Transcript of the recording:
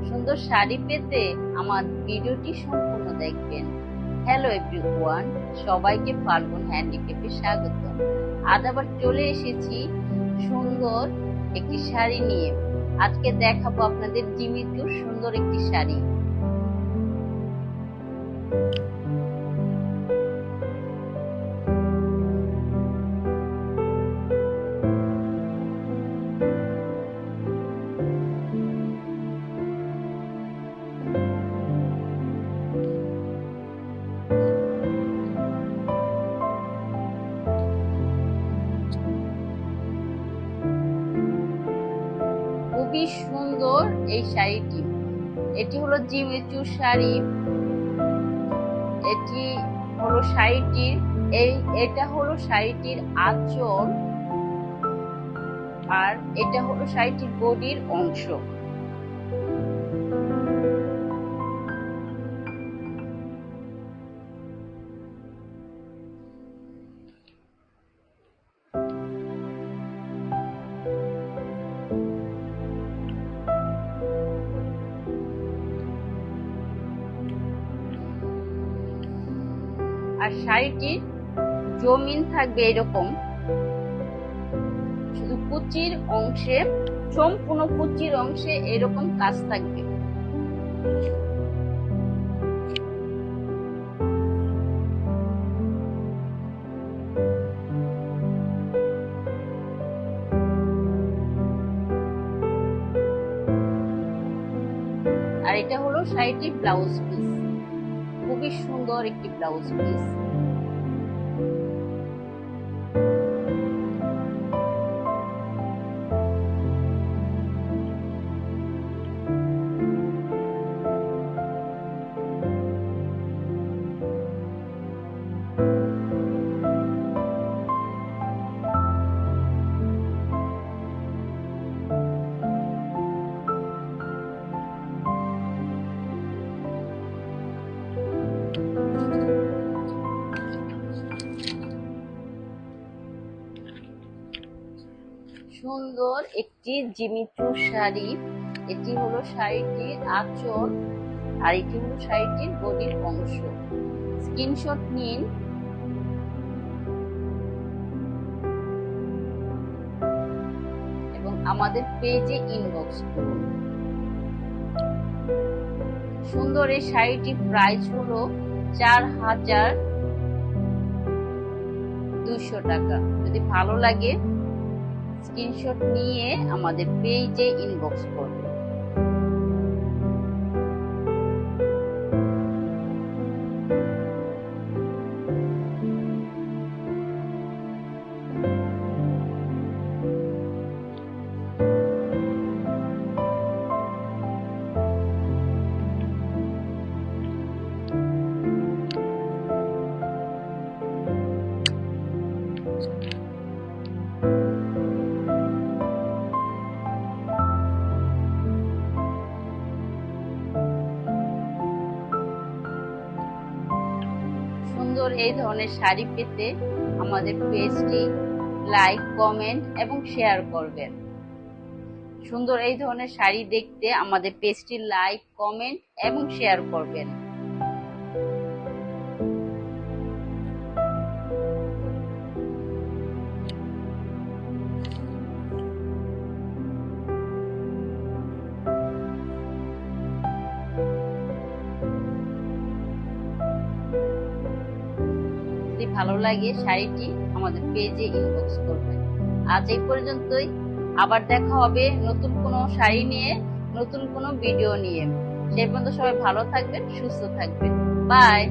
সুন্দর শাড়ি পেতে আমার ভিডিওটি সম্পূর্ণ দেখবেন। হ্যালো এভরিওয়ান, সবাইকে ফাল্গুন হ্যান্ডিক্রাফটে স্বাগত। আজ আবার চলে এসেছি সুন্দর একটি শাড়ি নিয়ে। আজকে দেখাবো আপনাদের জিমিচুর সুন্দর একটি শাড়ি। খুবই সুন্দর এই শাড়িটি। এটি হলো জিমিচুর শাড়ি। এটা হলো শাড়িটির আঁচল, আর এটা হলো শাড়িটির বডির অংশ। আর শাড়িটির জমিন থাকবে এরকম, শুধু কুচির অংশে, সম্পূর্ণ কুচির অংশে এরকম কাজ থাকবে। আর এটা হলো শাড়িটির ব্লাউজ পিস। খুবই সুন্দর একটি ব্লাউজ পিস। সুন্দর একটি জিমিচুর শাড়ি। এটি হলো শাড়িটির আঁচল, আর এটি হলো শাড়িটির বডির অংশ। স্ক্রিনশট নিন এবং আমাদের পেজে ইনবক্স করুন। সুন্দর এই শাড়িটির প্রাইস হলো 4200 টাকা। যদি ভালো লাগে স্ক্রিনশট নিয়ে আমাদের পেজে ইনবক্স করবে। সুন্দর এই ধরনের শাড়ি পেতে আমাদের পেজটি লাইক, কমেন্ট এবং শেয়ার করবেন। সুন্দর এই ধরনের শাড়ি দেখতে আমাদের পেজটি লাইক, কমেন্ট এবং শেয়ার করবেন। যদি ভালো লাগে শাড়িটি আমাদের পেজে ইনবক্স করবেন। আজ এই পর্যন্তই। আবার দেখা হবে নতুন কোনো শাড়ি নিয়ে, নতুন কোনো ভিডিও নিয়ে। সেই পর্যন্ত সবাই ভালো থাকবেন, সুস্থ থাকবেন। বাই।